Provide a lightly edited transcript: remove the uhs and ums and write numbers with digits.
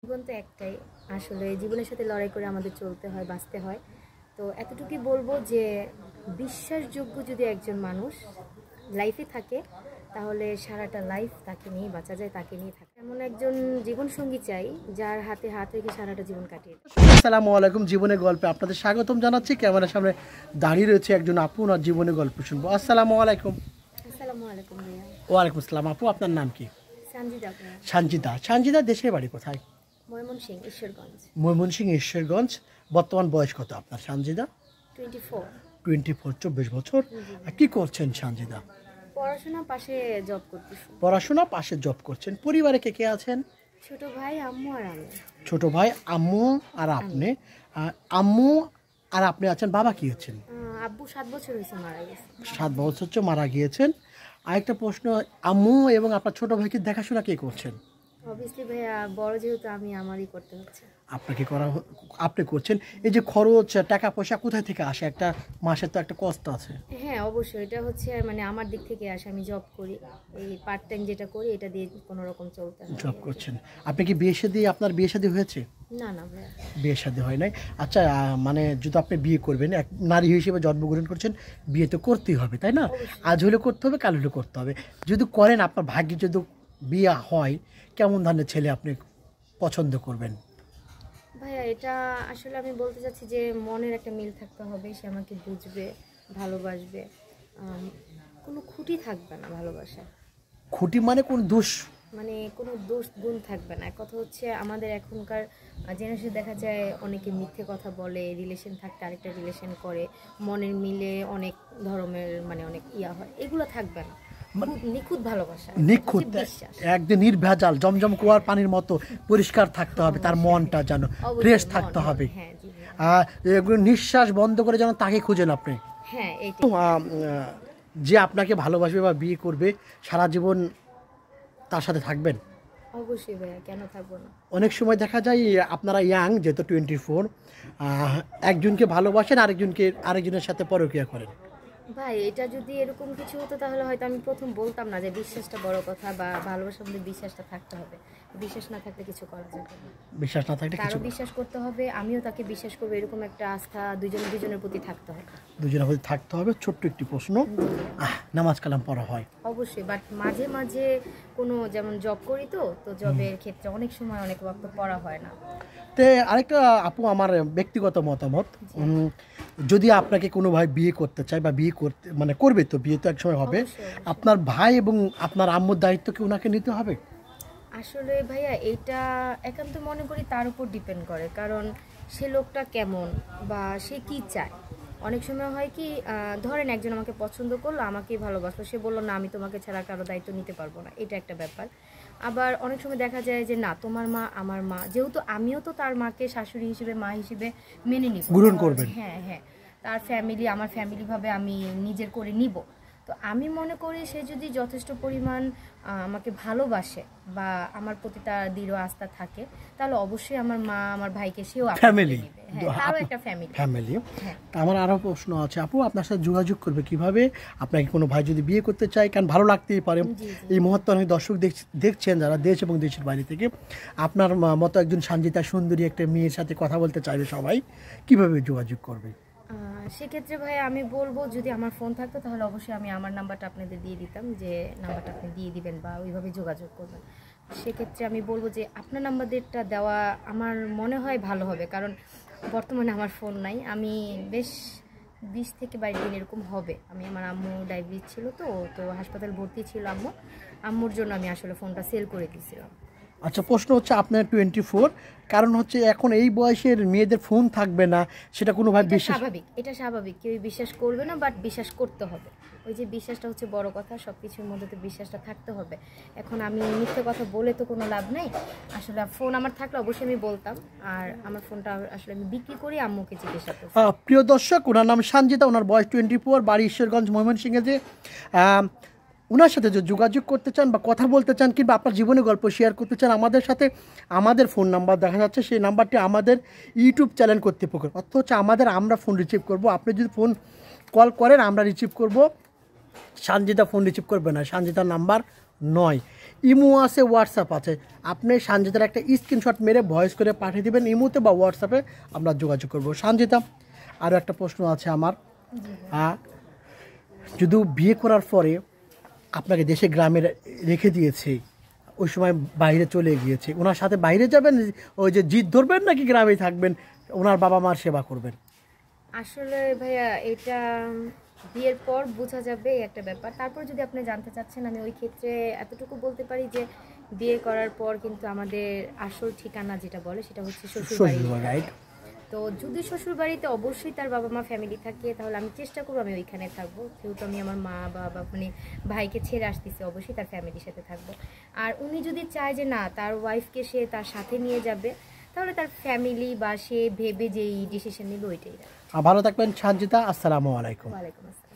জীবন তো একটাই, আসলে জীবনের সাথে লড়াই করে আমাদের চলতে হয়, বাঁচতে হয়। তো এতটুকুই বলবো যে বিশ্বাসযোগ্য যদি একজন মানুষ লাইফে থাকে তাহলে সারাটা লাইফ তাকে নিয়ে বাঁচা যায়, তাকে নিয়ে থাকে। এমন একজন জীবনসঙ্গী চাই যার হাতে হাত রেখে সারাটা জীবন কাটিয়ে দেয়। আসসালামু আলাইকুম। জীবনের গল্পে আপনাদের স্বাগতম জানাচ্ছি। ক্যামেরার সামনে দাঁড়িয়ে রয়েছে একজন আপু, ওনার জীবনের গল্প শুনবো। আসসালামু আলাইকুম। আসসালামু আলাইকুম ভাইয়া। ওয়ালাইকুম আসসালাম। আপু, আপনার নাম কি? সঞ্জিদা ভাইয়া। সঞ্জিদা দেশের বাড়ি কোথায়? ময়মনসিংহ, ঈশ্বরগঞ্জ। ময়মনসিংহ, ঈশ্বরগঞ্জ। বর্তমান বয়স কত আপনার সঞ্জিদা? 24। 24, 24 বছর। আর কি করছেন সঞ্জিদা? পড়াশোনা পাশে জব করতেছি। পড়াশোনা পাশে জব করছেন। পরিবারে কে কে আছেন? ছোট ভাই, আম্মু আর আমি। ছোট ভাই, আম্মু আর আপনি। আম্মু আর আপনি আছেন। বাবা কি হচ্ছেন? আব্বু 7 বছর হয়েছে মারা গেছে। 7 বছর হচ্ছে মারা গিয়েছেন। আরেকটা প্রশ্ন, আম্মু এবং আপনার ছোট ভাইকে দেখাশোনা কে করছেন? অবভিয়াসলি ভাইয়া, বড় যেহেতু আমি, আমারই করতে হচ্ছে। আপনি করছেন। এই যে খরচ, টাকা পয়সা কোথায় থেকে আসে? একটা মাসের তো একটা কষ্ট আছে। হ্যাঁ অবশ্যই, এটা হচ্ছে মানে আমার দিক থেকে আসে। আমি জব করি, এই পার্ট টাইম যেটা করি এটা দিয়ে কোনো রকম চলতে হয়। জব করছেন। আপনি কি আপনার বিয়ে শাদী হয়েছে? না না ভাইয়া, বিয়ে শাদী হয় নাই। আচ্ছা, মানে যদি আপনি বিয়ে করবেন, এক নারী হিসেবে জন্মগ্রহণ করছেন, বিয়ে তো করতেই হবে, তাই না? আজ হলে করতে হবে, কাল হলে করতে হবে। যদি করেন, আপনার ভাগ্যে যদি বিয়ে হয়, কেমন ধরনের ছেলে আপনি পছন্দ করবেন? ভাইয়া এটা আসলে আমি বলতে চাচ্ছি যে মনের একটা মিল থাকতে হবে, সে আমাকে বুঝবে, ভালোবাসবে, কোনো খুঁটি থাকবে না ভালোবাসা। খুঁটি মানে কোন দোষ? মানে কোনো দোষ গুণ থাকবে না। কথা হচ্ছে আমাদের এখনকার জেনারেশনে দেখা যায় অনেকে মিথ্যে কথা বলে, রিলেশন থাকতে আরেকটা রিলেশন করে, মনের মিলে অনেক ধরনের মানে অনেক হয়, এগুলো থাকবে না। নিখুঁত ভালোবাসা, নিখুঁত, একদম নির্ভেজাল, জমজম কুয়ার পানির মতো পরিষ্কার থাকতে হবে। তার মনটা যেন ফ্রেশ থাকতে হবে। নিঃশ্বাস বন্ধ করে যেন তাকে খুঁজেন আপনি। হ্যাঁ, যে আপনাকে ভালোবাসবে বা বিয়ে করবে, সারা জীবন তার সাথে থাকবেন। অবশ্যই ভাইয়া, কেন থাকবো না। অনেক সময় দেখা যায় আপনারা ইয়াং, যেহেতু 24, একজনকে ভালোবাসেন, আরেকজনের সাথে পরকীয়া করেন। ভাই এটা যদি এরকম কিছু হতো তাহলে হয়তো আমি প্রথম বলতাম না যে বিশ্বাসটা বড় কথা, বা ভালোবাসার মধ্যে বিশ্বাসটা থাকতে হবে। বিশ্বাস না থাকলে কিছু করা যাবে না। বিশ্বাস না থাকলে তারও বিশ্বাস করতে হবে, আমিও তাকে বিশ্বাস করবো, এরকম একটা আস্থা দুজনের প্রতি থাকতে হবে। দুজনের প্রতি থাকতে হবে। ছোট্ট একটি প্রশ্ন, নামাজ কালাম পড়া হয়? অবশ্যই, বাট মাঝে মাঝে কোনো, যেমন জব করি তো জবের ক্ষেত্রে অনেক সময় অনেক ওয়াক্ত পড়া হয় না। তে আরেকটা আপু, আমার ব্যক্তিগত মতামত, যদি আপনাকে কোনো ভাই বিয়ে করতে চায় বা বিয়ে করতে মানে করবে, তো বিয়ে তো এক সময় হবে, আপনার ভাই এবং আপনার আম্মুর দায়িত্ব কি ওনাকে নিতে হবে? আসলে ভাইয়া এইটা একান্ত মনে করি তার উপর ডিপেন্ড করে, কারণ সে লোকটা কেমন বা সে কি চায়। অনেক সময় হয় কি, ধরেন একজন আমাকে পছন্দ করলো, আমাকেই ভালোবাসলো, সে বললো না আমি তোমাকে ছাড়া কারো দায়িত্ব নিতে পারবো না, এটা একটা ব্যাপার। আবার অনেক সময় দেখা যায় যে না, তোমার মা আমার মা, যেহেতু আমিও তো তার মাকে শাশুড়ি হিসেবে, মা হিসেবে মেনে নিব, গ্রহণ করবেন। হ্যাঁ হ্যাঁ, তার ফ্যামিলি আমার ফ্যামিলি ভাবে আমি নিজের করে নিব। তো আমি মনে করি সে যদি যথেষ্ট পরিমাণ আমাকে ভালোবাসে বা আমার প্রতি তার দৃঢ় আস্থা থাকে, তাহলে অবশ্যই আমার মা আমার ভাইকে সেও ফ্যামিলি, তারও একটা ফ্যামিলি। আমার আরও প্রশ্ন আছে আপু, আপনার সাথে যোগাযোগ করবে কিভাবে? আপনাকে কোনো ভাই যদি বিয়ে করতে চায়, কারণ ভালো লাগতেই পারে, এই মুহূর্তে অনেক দর্শক দেখছেন যারা দেশ এবং দেশের বাইরে থেকে, আপনার মতো একজন সঞ্জিতা সুন্দরী একটা মেয়ের সাথে কথা বলতে চাইবে সবাই, কিভাবে যোগাযোগ করবে? সেক্ষেত্রে ভাই আমি বলবো, যদি আমার ফোন থাকতো তাহলে অবশ্যই আমি আমার নাম্বারটা আপনাদের দিয়ে দিতাম, যে নাম্বারটা আপনি দিয়ে দিবেন বা ওইভাবে যোগাযোগ করবেন। সেক্ষেত্রে আমি বলবো যে আপনার নাম্বারটা দেওয়া আমার মনে হয় ভালো হবে, কারণ বর্তমানে আমার ফোন নাই। আমি বেশ 20 থেকে 22 দিন এরকম হবে, আমার আম্মু ডায়াবেটিস ছিল, তো হাসপাতাল ভর্তি ছিল আম্মুর জন্য আমি আসলে ফোনটা সেল করে দিয়েছিলাম। আচ্ছা, প্রশ্ন হচ্ছে আপনার 24, কারণ হচ্ছে এখন এই বয়সের মেয়েদের ফোন থাকবে না, সেটা কোনো ভাই বিশ্বাস? এটা স্বাভাবিক, কেউ বিশ্বাস করবে না, বাট বিশ্বাস করতে হবে। ওই যে বিশ্বাসটা হচ্ছে বড় কথা, সব কিছুর মধ্যে তো বিশ্বাসটা থাকতে হবে। এখন আমি মিথ্যে কথা বলে তো কোনো লাভ নেই। আসলে ফোন আমার থাকলে অবশ্যই আমি বলতাম, আর আমার ফোনটা আসলে আমি বিক্রি করি, আম্মুকে জিজ্ঞাসা করছি। প্রিয় দর্শক, ওনার নাম সঞ্জিতা, ওনার বয়স 24, বাড়ি ঈশ্বরগঞ্জ, ময়মনসিংহে। যে ওনার সাথে যদি যোগাযোগ করতে চান বা কথা বলতে চান, কিংবা আপনার জীবনের গল্প শেয়ার করতে চান আমাদের সাথে, আমাদের ফোন নাম্বার দেখা যাচ্ছে, সেই নাম্বারটি আমাদের ইউটিউব চ্যানেল কর্তৃপক্ষ, অর্থ হচ্ছে আমরা ফোন রিসিভ করব। আপনি যদি ফোন কল করেন আমরা রিসিভ করব, সঞ্জিতা ফোন রিসিভ করবে না। সঞ্জিতার নাম্বার নয়। ইমো আছে, হোয়াটসঅ্যাপ আছে, আপনি সঞ্জিতার একটা স্ক্রিনশট মেরে ভয়েস করে পাঠিয়ে দেবেন ইমোতে বা হোয়াটসঅ্যাপে, আমরা যোগাযোগ করব। সঞ্জিতা, আরও একটা প্রশ্ন আছে আমার, যদি বিয়ে করার পরে আপনাকে দেশে গ্রামে রেখে দিয়েছে, ওই সময় বাইরে চলে গিয়েছে, ওনার সাথে বাইরে যাবেন, ওই যে জিদ ধরবেন নাকি গ্রামেই থাকবেন, ওনার বাবা মার সেবা করবেন? আসলে ভাইয়া এটা বিয়ের পর বোঝা যাবে একটা ব্যাপার। তারপর যদি আপনি জানতে চাচ্ছেন, আমি ওই ক্ষেত্রে এতটুকু বলতে পারি যে বিয়ে করার পর কিন্তু আমাদের আসল ঠিকানা যেটা বলে সেটা হচ্ছে শ্বশুরবাড়ি। রাইট। তো যদি শ্বশুরবাড়িতে অবশ্যই তার বাবা মা ফ্যামিলি থাকে, তাহলে আমি চেষ্টা করবো আমি ওইখানে থাকবো। যেহেতু আমি আমার মা বাবা মানে ভাইকে ছেড়ে আসতেছি, অবশ্যই তার ফ্যামিলির সাথে থাকবো। আর উনি যদি চায় যে না তার ওয়াইফকে সে তার সাথে নিয়ে যাবে, তাহলে তার ফ্যামিলি বা সে ভেবে যেই ডিসিশন নেবে ওইটাই। ভালো থাকবেন সঞ্জিতা, আসসালামু আলাইকুম। ওয়ালাইকুম আসসালাম।